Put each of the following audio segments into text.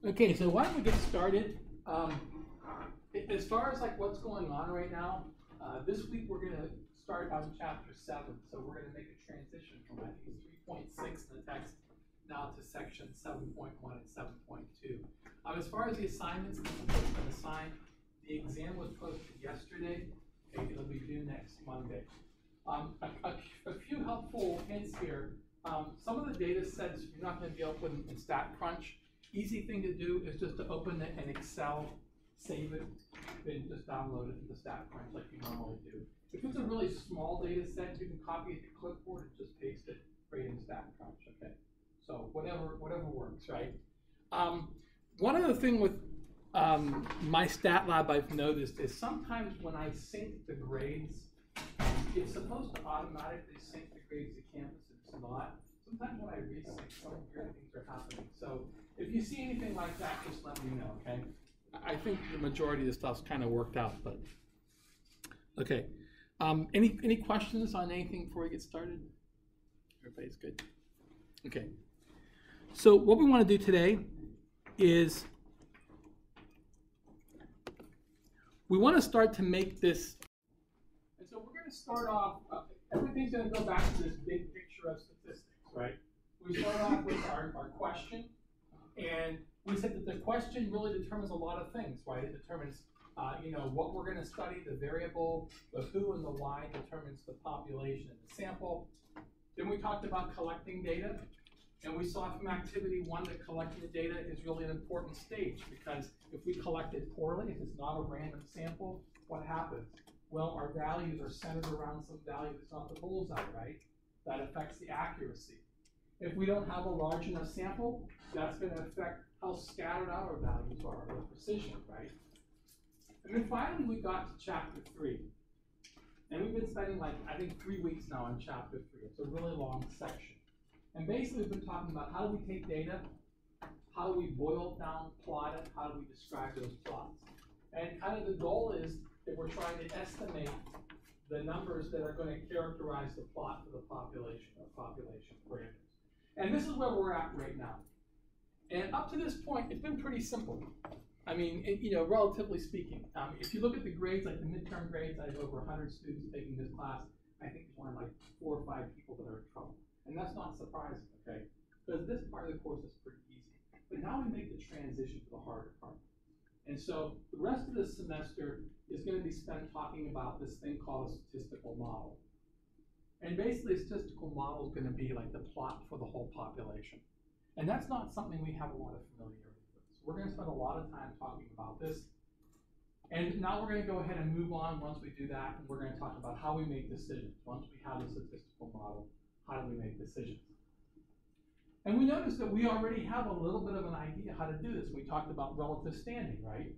Okay, so why don't we get started? As far as like what's going on right now, this week we're going to start on Chapter 7. So we're going to make a transition from I think 3.6 in the text now to section 7.1 and 7.2. As far as the assignments that have been assigned, the exam was posted yesterday. Okay, it'll be due next Monday. A few helpful hints here. Some of the data sets you're not going to be able to put in StatCrunch. Easy thing to do is just to open it in Excel, save it, then just download it into StatCrunch like you normally do. If it's a really small data set, you can copy it to clipboard and just paste it right in StatCrunch, okay? So whatever works, right? One other thing with my stat lab I've noticed is sometimes when I sync the grades, it's supposed to automatically sync the grades to Canvas, and it's not. Sometimes when I resync, some weird things are happening. So if you see anything like that, just let me know, okay? I think the majority of the stuff's kind of worked out, but okay. Any questions on anything before we get started? Everybody's good? Okay. So what we want to do today is we want to start to make this, and so we're going to start off, everything's going to go back to this big picture of statistics, right? We start off with our question, and we said that the question really determines a lot of things, right? It determines, what we're going to study, the variable, the who and the why determines the population and the sample. Then we talked about collecting data, and we saw from activity 1 that collecting the data is really an important stage, because if we collect it poorly, if it's not a random sample, what happens? Well, our values are centered around some value that's not the bullseye, right? That affects the accuracy. If we don't have a large enough sample, that's going to affect how scattered out our values are, or precision, right? And then finally, we got to Chapter 3. And we've been spending I think 3 weeks now on Chapter 3. It's a really long section. And basically, we've been talking about how do we take data, how do we boil it down, plot it, how do we describe those plots. And kind of the goal is that we're trying to estimate the numbers that are going to characterize the plot for the population or population parameters. And this is where we're at right now. And up to this point, it's been pretty simple. I mean, relatively speaking. If you look at the grades, like the midterm grades, I have over 100 students taking this class. I think there's only 4 or 5 people that are in trouble. And that's not surprising, okay? Because this part of the course is pretty easy. But now we make the transition to the harder part. And so the rest of this semester is going to be spent talking about this thing called a statistical model. And basically, a statistical model is going to be like the plot for the whole population. And that's not something we have a lot of familiarity with. So we're going to spend a lot of time talking about this. And now we're going to go ahead and move on once we do that, and we're going to talk about how we make decisions. Once we have a statistical model, how do we make decisions? And we noticed that we already have a little bit of an idea how to do this. We talked about relative standing, right?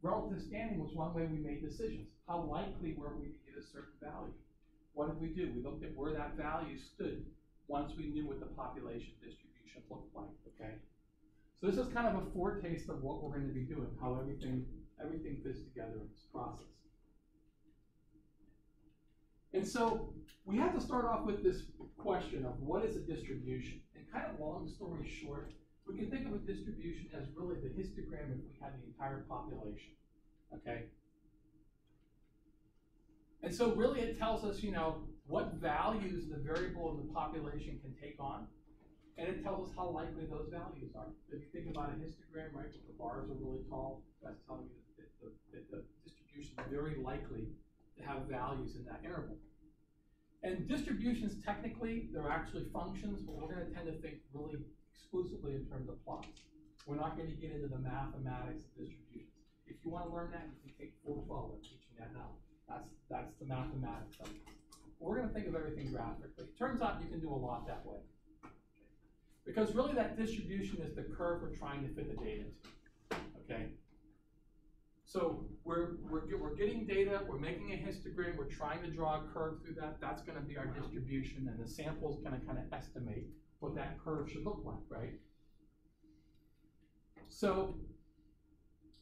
Relative standing was one way we made decisions. How likely were we to get a certain value? What did we do? We looked at where that value stood once we knew what the population distribution looked like, okay? So this is kind of a foretaste of what we're going to be doing, how everything fits together in this process. And so we have to start off with this question of what is a distribution? And kind of long story short, we can think of a distribution as really the histogram if we had the entire population, okay? And so really it tells us, you know, what values the variable in the population can take on, and it tells us how likely those values are. If you think about a histogram, right, if the bars are really tall, that's telling you that the distribution is very likely to have values in that interval. And distributions, technically, they're actually functions, but we're going to tend to think really exclusively in terms of plots. We're not going to get into the mathematics of distributions. If you want to learn that, you can take 412. I'm teaching that now. That's the mathematics of it. We're going to think of everything graphically. It turns out you can do a lot that way. Because really that distribution is the curve we're trying to fit the data to, okay? So we're getting data, we're making a histogram, we're trying to draw a curve through that. That's going to be our distribution, and the sample is going to kind of estimate what that curve should look like, right? So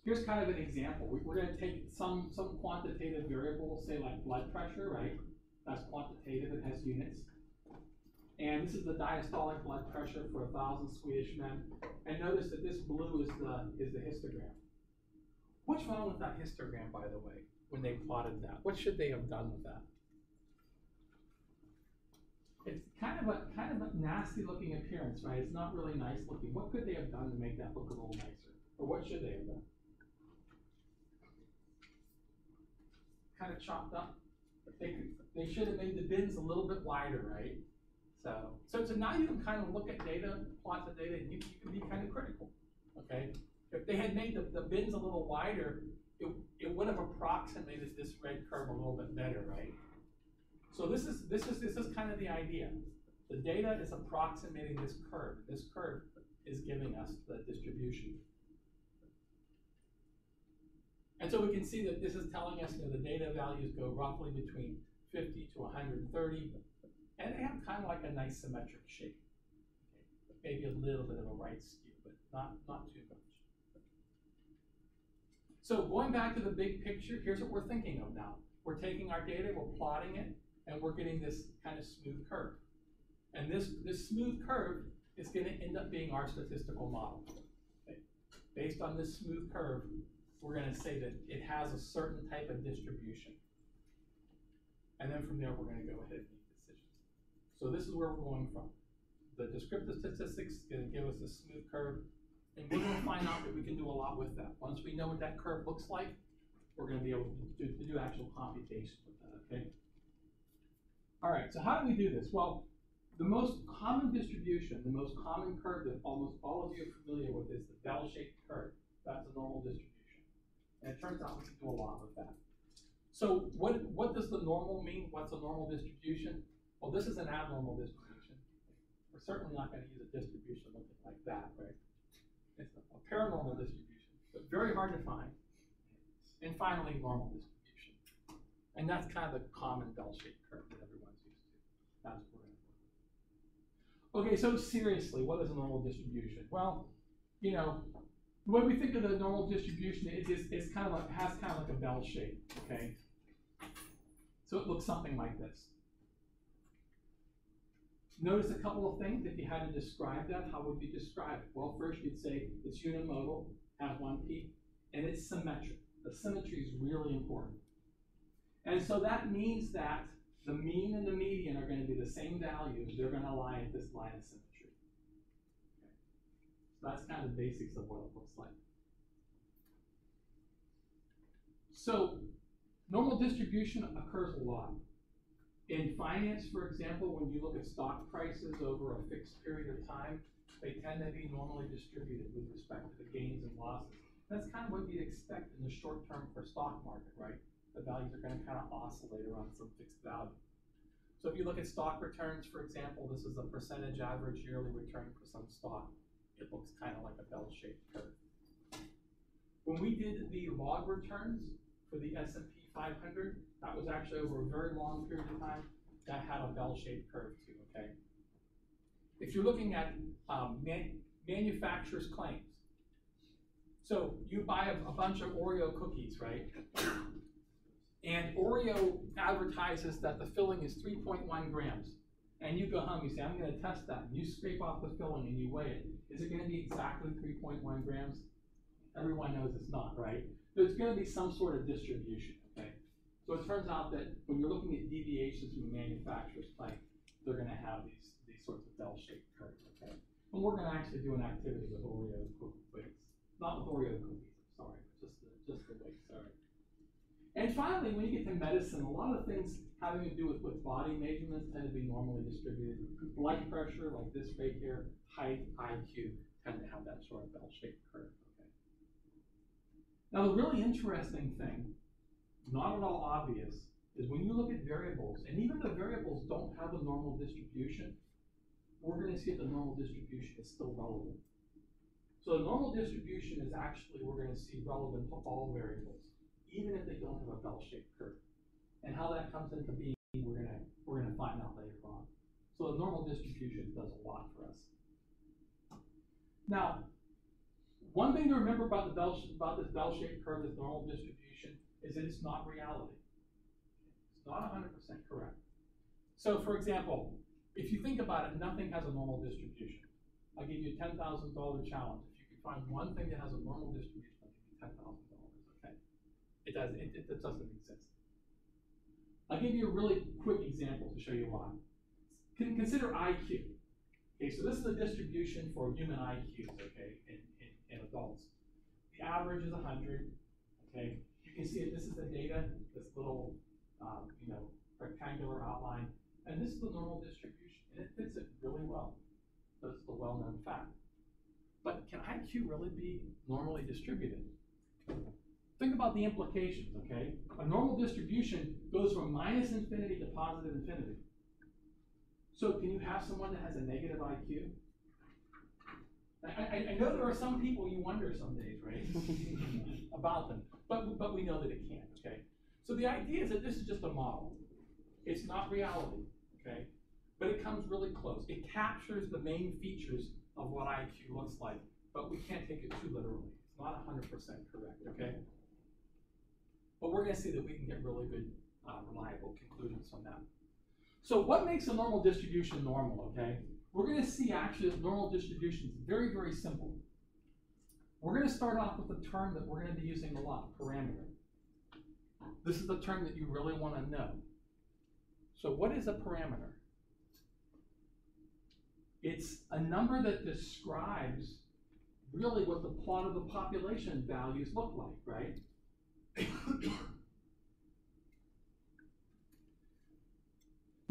here's kind of an example. We're going to take some quantitative variable, say like blood pressure, right? That's quantitative, it has units. And this is the diastolic blood pressure for 1,000 Swedish men. And notice that this blue is the histogram. What's wrong with that histogram, by the way, when they plotted that? What should they have done with that? It's kind of a nasty looking appearance, right? It's not really nice looking. What could they have done to make that look a little nicer? Or what should they have done? Kind of chopped up. They should have made the bins a little bit wider, right? So now you can kind of look at data, plot the data, and you can be kind of critical, okay? If they had made the bins a little wider, it would have approximated this red curve a little bit better, right? So this is kind of the idea. The data is approximating this curve. This curve is giving us the distribution. And so we can see that this is telling us, you know, the data values go roughly between 50 to 130, and they have kind of like a nice symmetric shape. Okay? Maybe a little bit of a right skew, but not too much. So going back to the big picture, here's what we're thinking of now. We're taking our data, we're plotting it, and we're getting this kind of smooth curve. And this smooth curve is going to end up being our statistical model. Okay? Based on this smooth curve, we're going to say that it has a certain type of distribution. And then from there, we're going to go ahead and make decisions. So this is where we're going from. The descriptive statistics is going to give us this smooth curve, and we're going to find out that we can do a lot with that. Once we know what that curve looks like, we're going to be able to do actual computation with that, okay? All right, so how do we do this? Well, the most common distribution, the most common curve that almost all of you are familiar with is the bell-shaped curve. That's a normal distribution. And it turns out we can do a lot with that. So what does the normal mean? What's a normal distribution? Well, this is an abnormal distribution. We're certainly not going to use a distribution looking like that, right? It's a paranormal distribution, but very hard to find. And finally, normal distribution. And that's kind of the common bell-shaped curve that everyone's used to. That's what we're going to do. Okay, so seriously, what is a normal distribution? Well, you know, the way we think of the normal distribution is kind of like, has kind of like a bell shape, okay? So it looks something like this. Notice a couple of things. If you had to describe that, how would you describe it? Well, first you'd say it's unimodal, has one peak, and it's symmetric. The symmetry is really important. And so that means that the mean and the median are going to be the same values. They're going to lie at this line of symmetry. That's kind of the basics of what it looks like. So normal distribution occurs a lot. In finance, for example, when you look at stock prices over a fixed period of time, they tend to be normally distributed with respect to the gains and losses. That's kind of what you'd expect in the short term for stock market, right? The values are going to kind of oscillate around some fixed value. So if you look at stock returns, for example, this is a percentage average yearly return for some stock. It looks kind of like a bell-shaped curve. When we did the log returns for the S&P 500, that was actually over a very long period of time. That had a bell-shaped curve too, okay? if you're looking at manufacturer's claims. So you buy a bunch of Oreo cookies, right? And Oreo advertises that the filling is 3.1 grams. And you go home, you say, I'm going to test that. And you scrape off the filling and you weigh it. Is it going to be exactly 3.1 grams? Everyone knows it's not, right? There's going to be some sort of distribution, okay? So it turns out that when you're looking at deviations from the manufacturer's claim, they're going to have these sorts of bell-shaped curves, okay? And we're going to actually do an activity with Oreo cookies. Not with Oreo cookies, sorry, but just the weight, sorry. And finally, when you get to medicine, a lot of things having to do with body measurements tend to be normally distributed. Blood pressure, like this right here, height, IQ, tend to have that sort of bell-shaped curve, okay? Now, the really interesting thing, not at all obvious, is when you look at variables, and even the variables don't have a normal distribution, we're going to see that the normal distribution is still relevant. So the normal distribution is actually, we're going to see relevant to all variables, even if they don't have a bell-shaped curve. And how that comes into being, we're gonna find out later on. So the normal distribution does a lot for us. Now, one thing to remember about this bell-shaped curve, this normal distribution, is that it's not reality. It's not 100% correct. So, for example, if you think about it, nothing has a normal distribution. I'll give you a $10,000 challenge. If you can find one thing that has a normal distribution, I'll give you $10,000. Okay? It doesn't exist. I'll give you a really quick example to show you why. Consider IQ. Okay, so this is the distribution for human IQs, okay, in adults. The average is 100, okay. You can see it, this is the data, this little, rectangular outline, and this is the normal distribution, and it fits it really well. That's the well-known fact. But can IQ really be normally distributed? Think about the implications, okay? A normal distribution goes from minus infinity to positive infinity. So can you have someone that has a negative IQ? I know there are some people you wonder some days, right? about them, but we know that it can't, okay? So the idea is that this is just a model. It's not reality, okay? But it comes really close. It captures the main features of what IQ looks like, but we can't take it too literally. It's not 100% correct, okay? But we're going to see that we can get really good, reliable conclusions from that. So what makes a normal distribution normal, okay? We're going to see actually that normal distribution is very, very simple. We're going to start off with a term that we're going to be using a lot, parameter. This is the term that you really want to know. So what is a parameter? It's a number that describes really what the plot of the population values look like, right?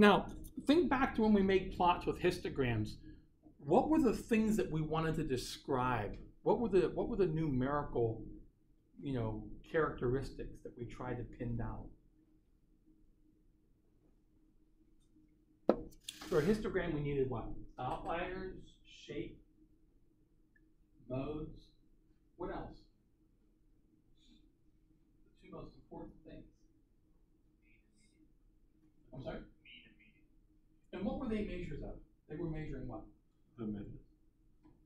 Now, think back to when we made plots with histograms. What were the things that we wanted to describe? What were the numerical, characteristics that we tried to pin down? For a histogram, we needed what? Outliers, shape, modes. What else? The two most important things. I'm sorry? And what were they measures of? They were measuring what? The median.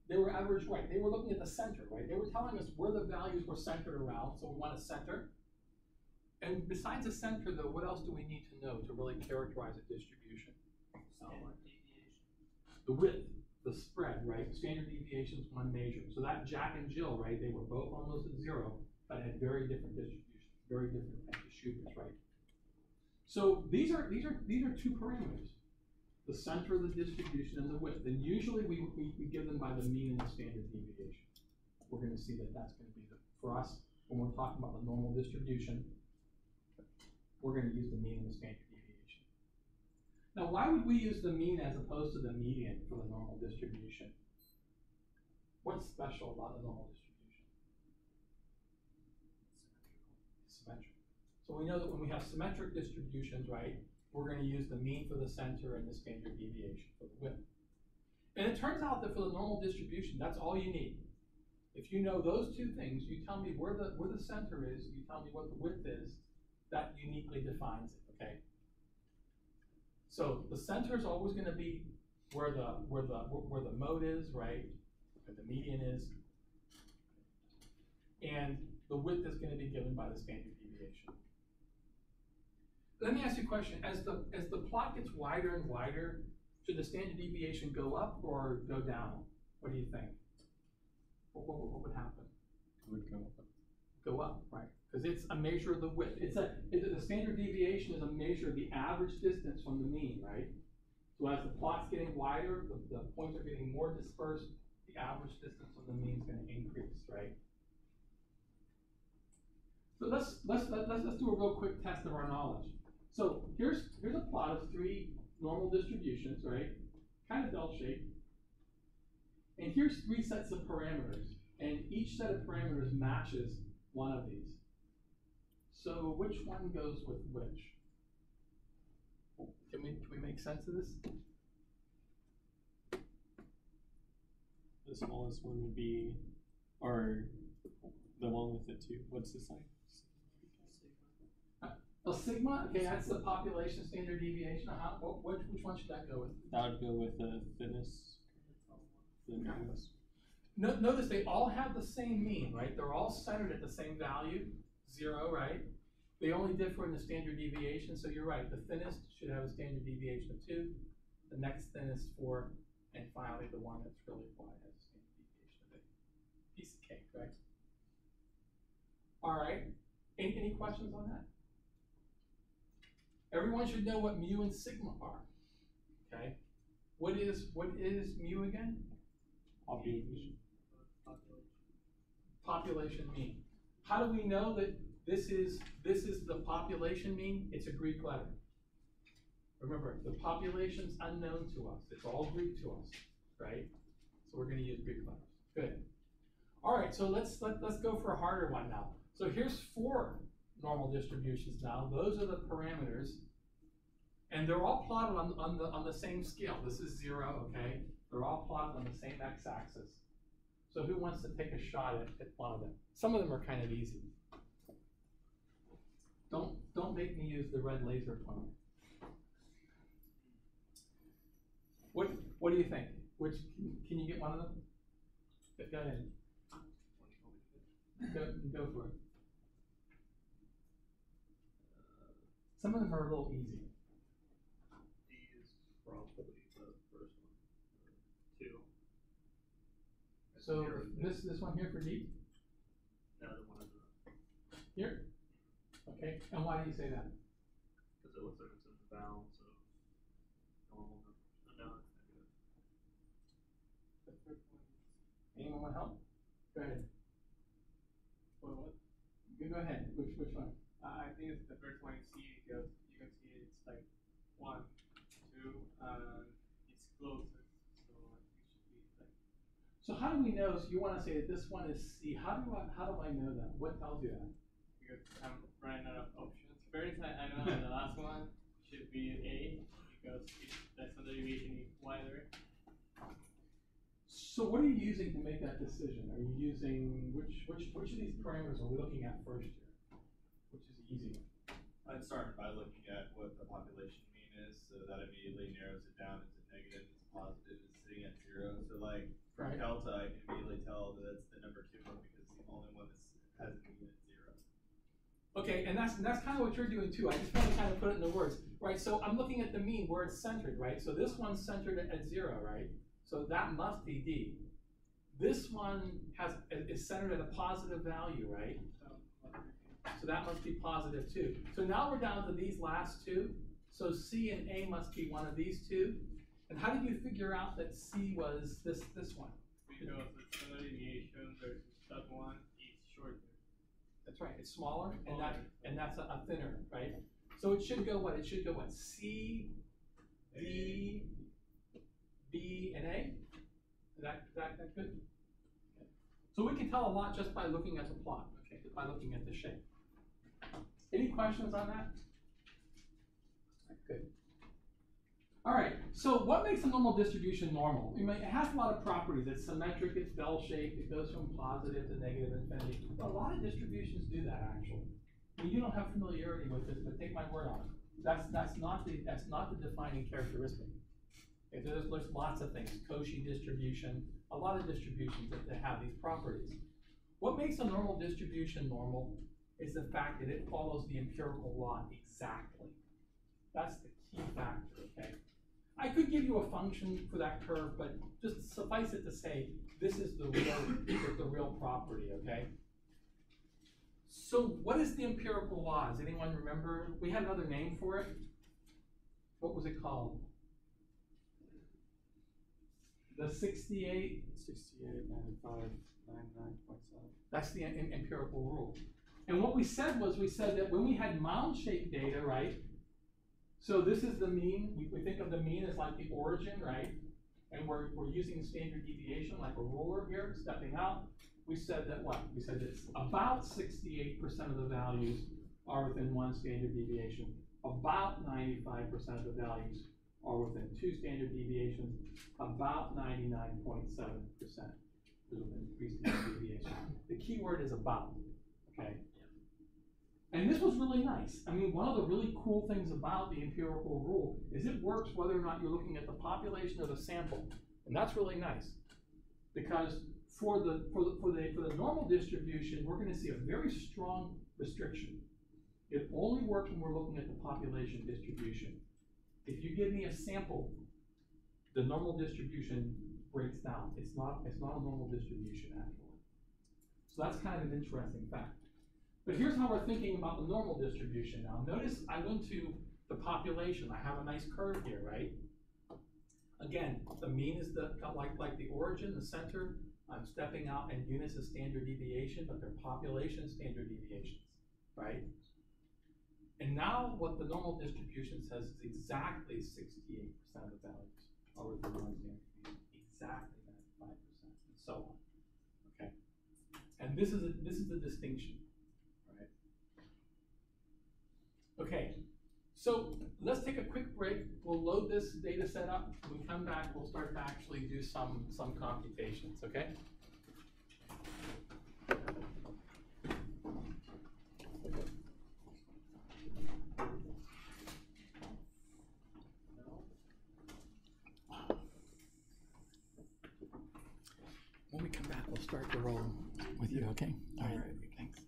They were average, right? They were looking at the center, right? They were telling us where the values were centered around, so we want a center. And besides the center, though, what else do we need to know to really characterize a distribution? Standard deviation. The width, the spread, right? Standard deviation is one measure. So that Jack and Jill, right? They were both almost at zero, but had very different distributions, very different types of shooters, right? So these are two parameters. The center of the distribution and the width. And usually we give them by the mean and the standard deviation. We're going to see that that's going to be for us, when we're talking about the normal distribution, we're going to use the mean and the standard deviation. Now, why would we use the mean as opposed to the median for the normal distribution? What's special about the normal distribution? It's symmetric. So we know that when we have symmetric distributions, right, we're going to use the mean for the center and the standard deviation for the width. And it turns out that for the normal distribution, that's all you need. If you know those two things, you tell me where the center is, you tell me what the width is, that uniquely defines it, okay? So the center is always going to be where the mode is, right? Where the median is. And the width is going to be given by the standard deviation. Let me ask you a question. As the plot gets wider and wider, should the standard deviation go up or go down? What do you think? What would happen? It would go up. Go up, right? Because it's a measure of the width. The standard deviation is a measure of the average distance from the mean, right? So as the plot's getting wider, the points are getting more dispersed, the average distance from the mean is going to increase, right? So let's do a real quick test of our knowledge. So here's a plot of 3 normal distributions, right? Kind of bell-shaped. And here's 3 sets of parameters, and each set of parameters matches one of these. So which one goes with which? Can we make sense of this? The smallest one would be, or the one with the 2. What's the sign? Well, sigma, okay, that's the population standard deviation. Which one should that go with? That would go with the thinnest. Notice they all have the same mean, right? They're all centered at the same value, 0, right? They only differ in the standard deviation, so you're right. The thinnest should have a standard deviation of 2, the next thinnest 4, and finally the one that's really wide has a standard deviation of 8. Piece of cake, right? All right. Any questions on that? Everyone should know what mu and sigma are. Okay. What is mu again? Population. Population mean. How do we know that this is the population mean? It's a Greek letter. Remember, the population's unknown to us. It's all Greek to us, right? So we're going to use Greek letters. Good. All right. So let's go for a harder one now. So here's 4 normal distributions now. Those are the parameters, and they're all plotted on the same scale. This is 0, okay? They're all plotted on the same x-axis. So who wants to take a shot at one of them? Some of them are kind of easy. Don't make me use the red laser pointer. What do you think? Which can you get one of them? Go ahead. Go for it. Some of them are a little easy. D is probably the first one. 2. So this one here for D? No, the one Here? Okay. And why do you say that? because it looks like it's in the bound, so normal number. No, it's negative. Anyone want to help? Go ahead. What? Go ahead. Which one? I think it's the first one you see because you can see it's like 1, 2, and it's closer. So it should be like. So how do we know? So you want to say that this one is C? How do I know that? What tells you that? Because I'm running out of options. First, I know the last one should be A because the standard deviation is wider. So what are you using to make that decision? Are you using which of these parameters are we looking at first here? Which is the easy one? I'd start by looking at what the population mean is, so that immediately narrows it down into negative, it's positive, it's sitting at 0. So like from Right. delta, I can immediately tell that it's the number 2 one because it's the only one that has a mean at 0. Okay, and that's kind of what you're doing too. I just want to kind of put it into words, right? So I'm looking at the mean where it's centered, right? So this one's centered at 0, right? So that must be D. This one is centered at a positive value, right? So that must be positive too. So now we're down to these last 2. So C and A must be one of these 2. And how did you figure out that C was this one? Because the standard deviation versus that one is shorter. That's right. It's smaller, and that's a thinner, right? So it should go what? It should go what? C, D, B, and A. Is that good? Okay. So we can tell a lot just by looking at the plot. Okay, by looking at the shape. Any questions on that? Good. All right, so what makes a normal distribution normal? I mean, it has a lot of properties. It's symmetric, it's bell-shaped, it goes from positive to negative infinity. But a lot of distributions do that, actually. I mean, you don't have familiarity with this, but take my word on it. That's not the defining characteristic. Okay, there's lots of things, Cauchy distribution, a lot of distributions that have these properties. What makes a normal distribution normal is the fact that it follows the empirical law exactly. That's the key factor, okay? I could give you a function for that curve, but just suffice it to say, this is the real property, okay? So what is the empirical law? Does anyone remember? We had another name for it. What was it called? The 68? 68, 95, 99.7. That's the empirical rule. And what we said was, we said that when we had mound-shaped data, right? So this is the mean. We think of the mean as like the origin, right? And we're using standard deviation like a ruler here, stepping out. We said that what? We said that about 68% of the values are within one standard deviation. About 95% of the values are within two standard deviations. About 99.7% is within three standard deviations. The key word is about, okay? And this was really nice. I mean, one of the really cool things about the empirical rule is it works whether or not you're looking at the population or the sample. And that's really nice. Because for the normal distribution, we're going to see a very strong restriction. It only works when we're looking at the population distribution. If you give me a sample, the normal distribution breaks down. It's not a normal distribution, actually. So that's kind of an interesting fact. But here's how we're thinking about the normal distribution now. Notice I went to the population. I have a nice curve here, right? Again, the mean is like the origin, the center. I'm stepping out, and units of standard deviation, but they're population standard deviations, right? And now what the normal distribution says is exactly 68% of the values are within one standard deviation, exactly 95%, and so on. Okay, and this is the distinction, right? Okay, so let's take a quick break. We'll load this data set up. When we come back, we'll start to actually do some computations. Okay. When we come back, we'll start to roll with you, okay? All right, thanks.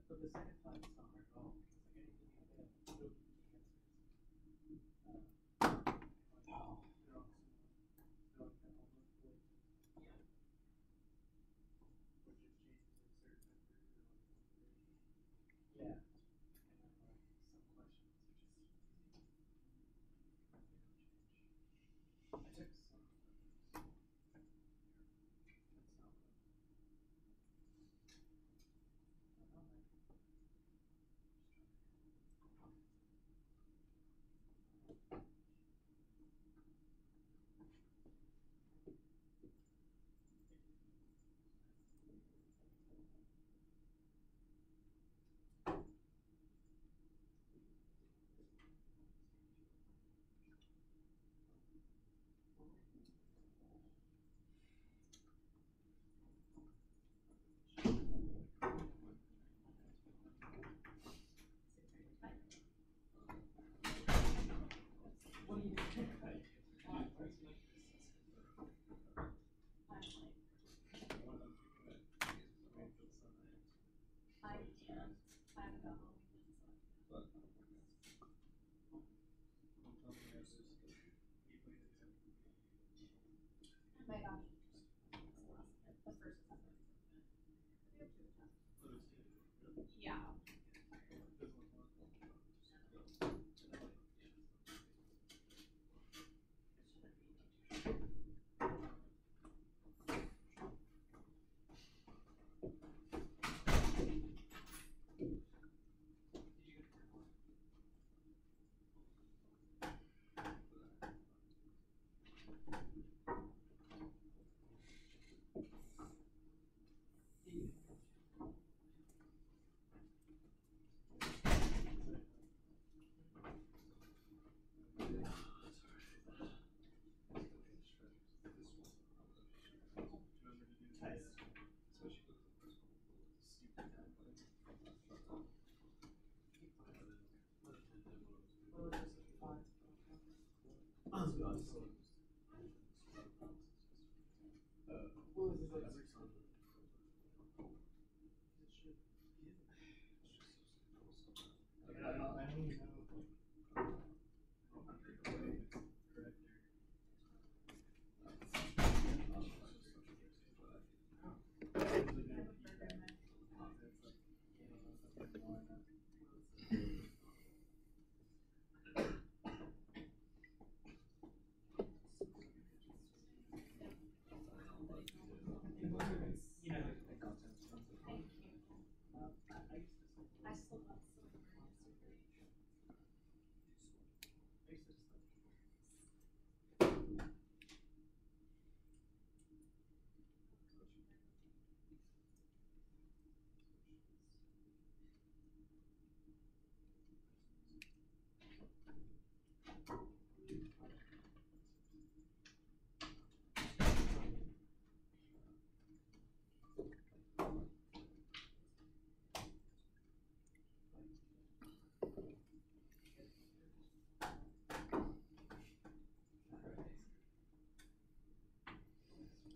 But the second time it's not hard at all, because like anything you get, it'll give you the answers. They're all similar. They're like that almost like, yeah. Or just changes in certain numbers or like one way. Yeah. And then like some questions are just easy. They don't change. I took some of those. That's not what. I don't know.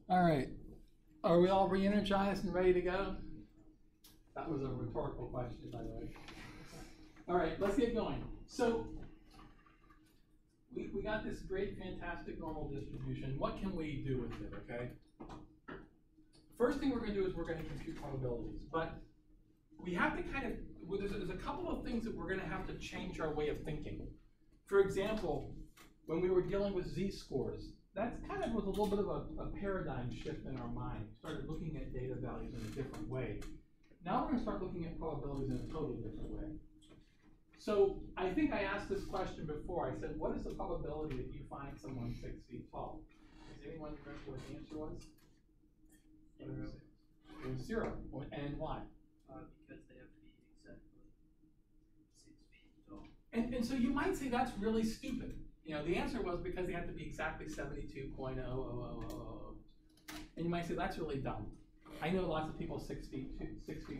All right. Are we all re-energized and ready to go? That was a rhetorical question, by the way. All right, let's get going. So we got this great, fantastic normal distribution. What can we do with it, okay? First thing we're going to do is we're going to compute probabilities. But we have to kind of, there's a couple of things that we're going to have to change our way of thinking. For example, when we were dealing with z-scores, that kind of was a little bit of a paradigm shift in our mind. We started looking at data values in a different way. Now we're going to start looking at probabilities in a totally different way. So I think I asked this question before. I said, what is the probability that you find someone 6 feet tall? Does anyone remember what the answer was? It was 0. And why? Because they have to be exactly 6 feet tall. And so you might say that's really stupid. You know, the answer was because they have to be exactly 72.00000. And you might say that's really dumb. I know lots of people 6 feet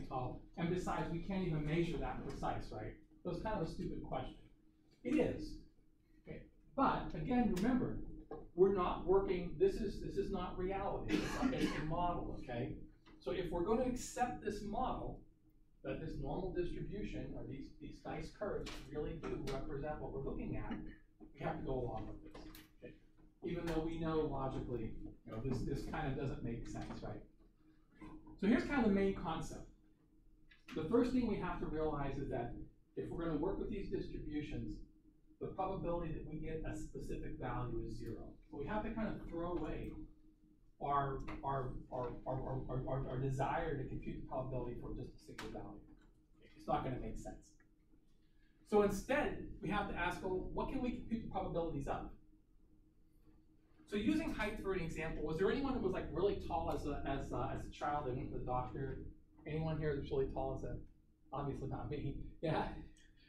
tall, and besides, we can't even measure that precise, right? So it's kind of a stupid question. It is. Okay. But again, remember, we're not working. This is not reality. It's a model. Okay. So if we're going to accept this model, that this normal distribution or these nice curves really do represent what we're looking at, we have to go along with this. Okay. Even though we know logically, you know, this kind of doesn't make sense, right? So here's kind of the main concept. The first thing we have to realize is that if we're going to work with these distributions, the probability that we get a specific value is 0. So we have to kind of throw away our desire to compute the probability for just a single value. It's not going to make sense. So instead, we have to ask, well, what can we compute the probabilities of? So using height for an example, was there anyone who was like really tall as a child that went to the doctor? Anyone here that's really tall as a, obviously not me, yeah?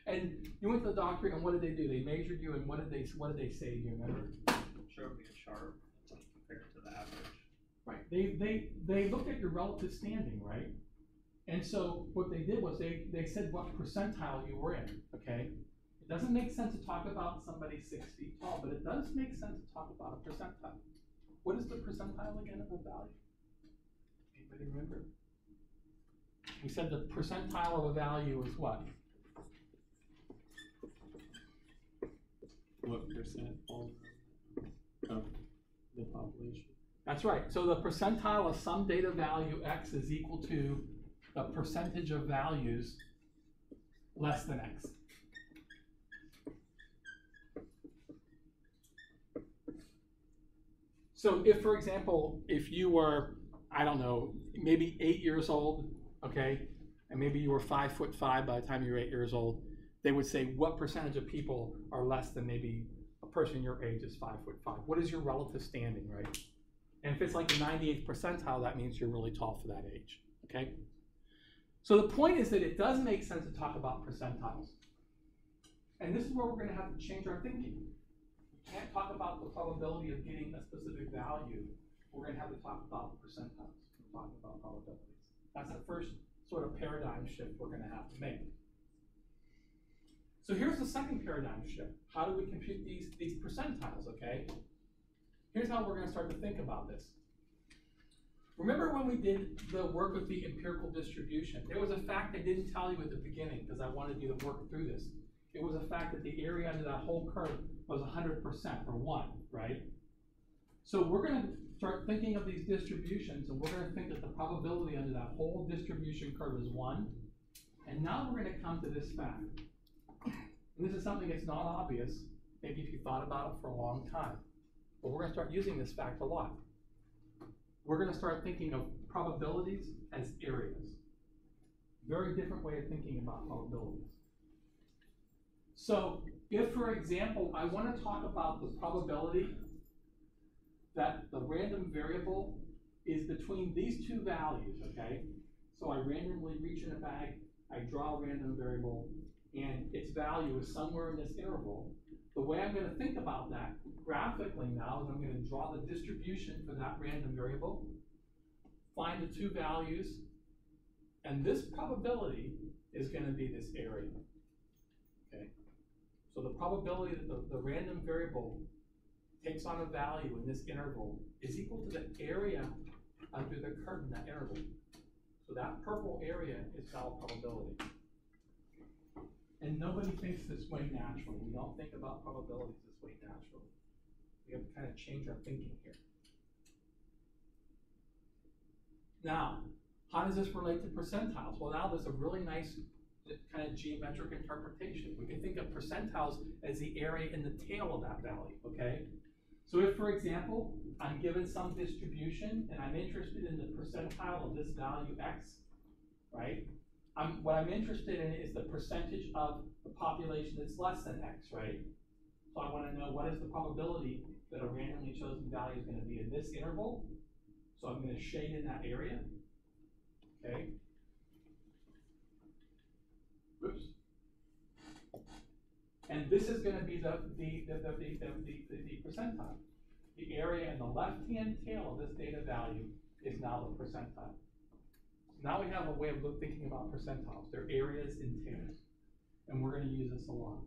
And you went to the doctor, and what did they do? They measured you, and what did they say? Do you remember? Showed me a chart compared to the average. Right. They looked at your relative standing, right? And so what they did was they said what percentile you were in. Okay. It doesn't make sense to talk about somebody 6 feet tall, but it does make sense to talk about a percentile. What is the percentile again of a value? Anybody remember? We said the percentile of a value is what? What percent of the population? That's right. So the percentile of some data value x is equal to the percentage of values less than x. So if, for example, if you were, I don't know, maybe 8 years old, okay, and maybe you were 5'5" by the time you were 8 years old, they would say, what percentage of people are less than maybe a person your age is 5'5"? What is your relative standing, right? And if it's like the 98th percentile, that means you're really tall for that age, okay? So the point is that it does make sense to talk about percentiles. And this is where we're going to have to change our thinking. We can't talk about the probability of getting a specific value. We're going to have to talk about percentiles. We're talking about probabilities. That's the first sort of paradigm shift we're going to have to make. So here's the second paradigm shift. How do we compute these percentiles, okay? Here's how we're going to start to think about this. Remember when we did the work with the empirical distribution? There was a fact I didn't tell you at the beginning because I wanted you to work through this. It was a fact that the area under that whole curve was 100% or 1, right? So we're going to start thinking of these distributions, and we're going to think that the probability under that whole distribution curve is 1. And now we're going to come to this fact. And this is something that's not obvious, maybe if you thought about it for a long time. But we're going to start using this fact a lot. We're going to start thinking of probabilities as areas. Very different way of thinking about probabilities. So if, for example, I want to talk about the probability that the random variable is between these two values, okay? So I randomly reach in a bag, I draw a random variable, and its value is somewhere in this interval. The way I'm going to think about that graphically now is I'm going to draw the distribution for that random variable, find the two values, and this probability is going to be this area. Okay? So the probability that the random variable takes on a value in this interval is equal to the area under the curve in that interval. So that purple area is valid probability. And nobody thinks this way naturally. We don't think about probabilities this way naturally. We have to kind of change our thinking here. Now, how does this relate to percentiles? Well, now there's a really nice kind of geometric interpretation. We can think of percentiles as the area in the tail of that value, okay? So if, for example, I'm given some distribution and I'm interested in the percentile of this value x, right? What I'm interested in is the percentage of the population that's less than x, right? So I want to know what is the probability that a randomly chosen value is going to be in this interval. So I'm going to shade in that area, okay? Oops. And this is going to be the percentile. The area in the left-hand tail of this data value is now the percentile. So now we have a way of thinking about percentiles. They're areas in tails. And we're going to use this a lot.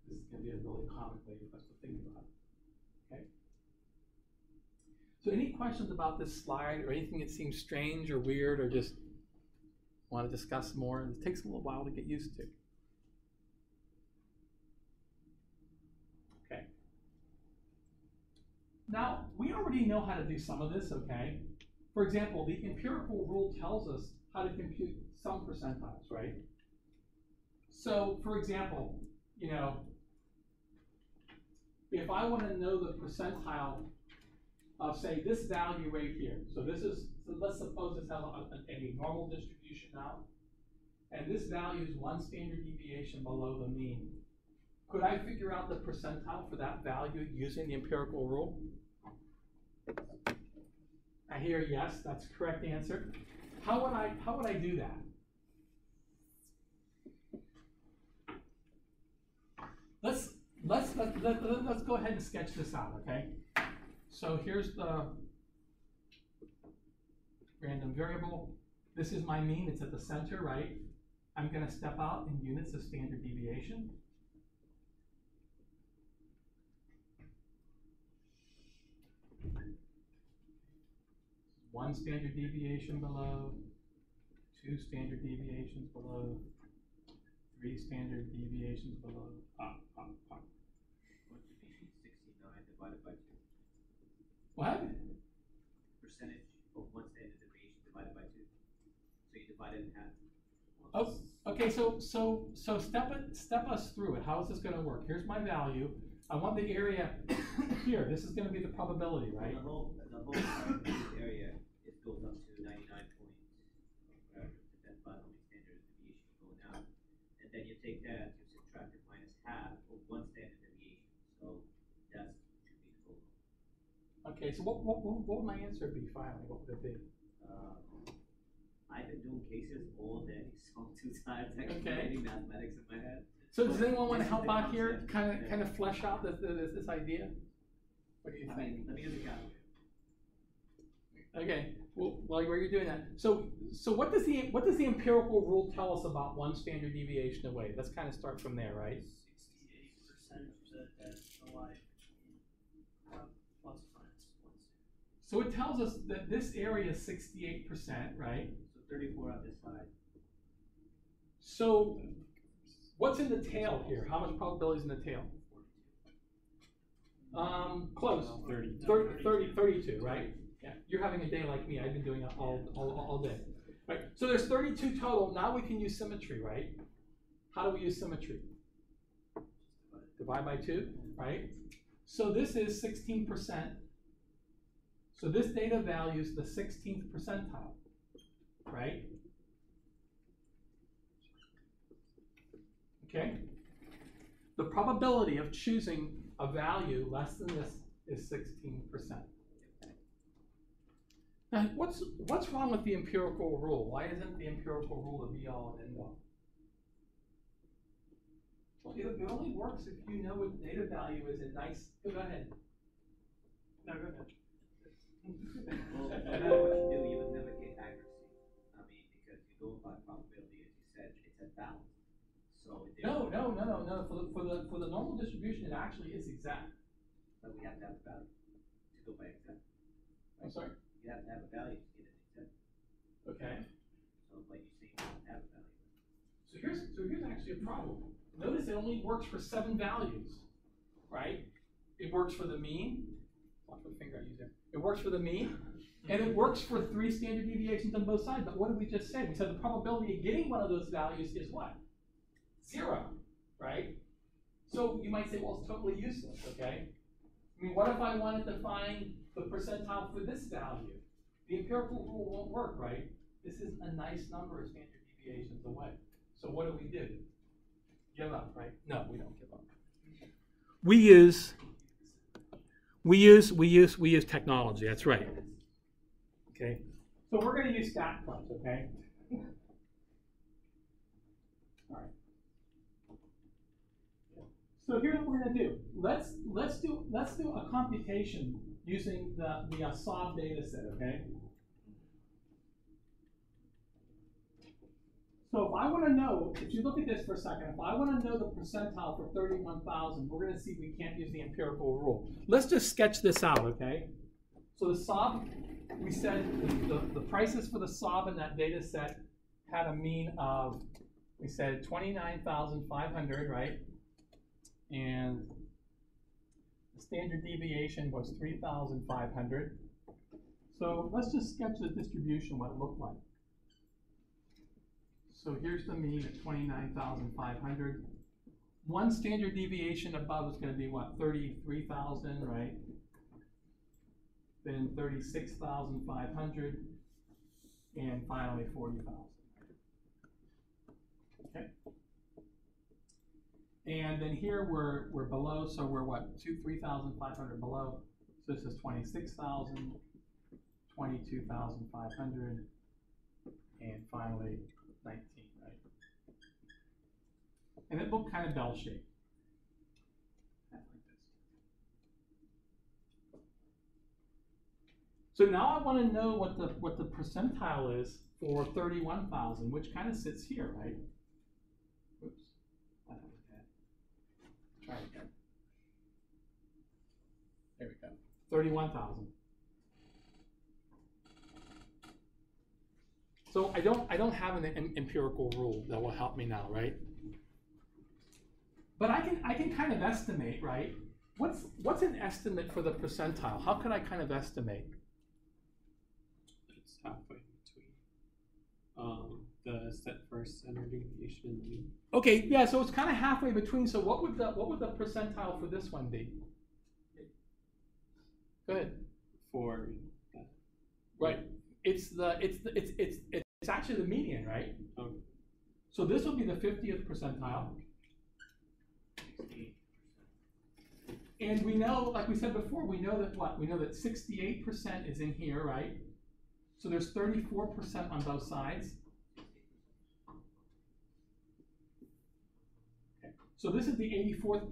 This is going to be a really common way for us to think about it. Okay? So any questions about this slide or anything that seems strange or weird or just want to discuss more? It takes a little while to get used to. Okay. Now, we already know how to do some of this, okay? For example, the empirical rule tells us how to compute some percentiles, right? So, for example, you know, if I want to know the percentile of, say, this value right here. So this is, so let's suppose this has a normal distribution now, and this value is 1 standard deviation below the mean. Could I figure out the percentile for that value using the empirical rule? I hear yes, that's the correct answer. How would I do that? Let's go ahead and sketch this out, okay? So here's the random variable. This is my mean, it's at the center, right? I'm going to step out in units of standard deviation. One standard deviation below, 2 standard deviations below, 3 standard deviations below, up, up, up. What should be 69 divided by 2? What? Percentage of 1 standard deviation divided by 2. So you divide it in half. Oh, okay. So step us through it. How is this going to work? Here's my value. I want the area here. This is going to be the probability, right? The whole area, it goes up to 99 points, whatever, depends on how many standard deviation going out. And then you take that, you subtract it minus half of 1 standard deviation. So that should be the total. Okay. So what would my answer be finally? What would it be? I've been doing cases all day, so 2 times actually creating mathematics in my head. So does anyone want to help out here? Kind of flesh out this idea? What do you think? Let me use a calculator. Okay. Well, while you're doing that, so what does the empirical rule tell us about 1 standard deviation away? Let's kind of start from there, right? 68% that lie plus or minus 1 standard. So it tells us that this area is 68%, right? So 34 on this side. So what's in the tail here? How much probability is in the tail? 42. Close. 32, right? Yeah. You're having a day like me. I've been doing it all day. Right. So there's 32 total. Now we can use symmetry, right? How do we use symmetry? Divide by 2, right? So this is 16%. So this data value is the 16th percentile, right? Okay? The probability of choosing a value less than this is 16%. Now, what's wrong with the empirical rule? Why isn't the empirical rule the be-all and end-all? Well, it only works if you know what data value is in nice. Go ahead. No, go ahead. Well, no matter what you do, you would never get accuracy. I mean, because you go by probability, as you said, it's a balance. So No. For the normal distribution, it actually is exact, But we have to have a value to go by exempt. I'm sorry? You have to have a value to get an exempt. Okay. So like you say, you don't have a value. So here's actually a problem. Notice it only works for 7 values, right? It works for the mean. Watch what finger I use there. It works for the mean, and it works for 3 standard deviations on both sides. But what did we just say? We said the probability of getting one of those values is what? 0, right? So you might say, well, it's totally useless, okay? I mean, what if I wanted to find the percentile for this value? The empirical rule won't work, right? This is a nice number of standard deviations away. So what do? Give up, right? No, we don't give up. We use technology. That's right. Okay. So we're going to use stat plus, okay? All right. So here's what we're going to do. Let's do a computation using the SOB data set, okay? So if I want to know, if you look at this for a second, if I want to know the percentile for 31,000, we're going to see we can't use the empirical rule. Let's just sketch this out, okay? So the SOB, we said the prices for the SOB in that data set had a mean of, we said 29,500, right? And the standard deviation was 3,500. So let's just sketch the distribution, what it looked like. So here's the mean at 29,500. One standard deviation above is going to be what, 33,000, right? Then 36,500, and finally 40,000. Okay. And then here we're below, so we're what, 3,500 below. So this is 26,000, 22,500, and finally 19, right? And it looked kind of bell-shaped. Like this. So now I want to know what the percentile is for 31,000, which kind of sits here, right? Oops. Try it again. There we go. 31,000. So I don't have an empirical rule that will help me now, right? But I can kind of estimate, right? What's an estimate for the percentile? How could I kind of estimate? It's halfway between the set first standard deviation and the mean. Okay, yeah, so it's kind of halfway between. So what would the percentile for this one be? Go ahead. For that. Right. It's actually the median, right? Okay. So this will be the 50th percentile. And we know, like we said before, we know that what? We know that 68% is in here, right? So there's 34% on both sides. Okay. So this is the 84th.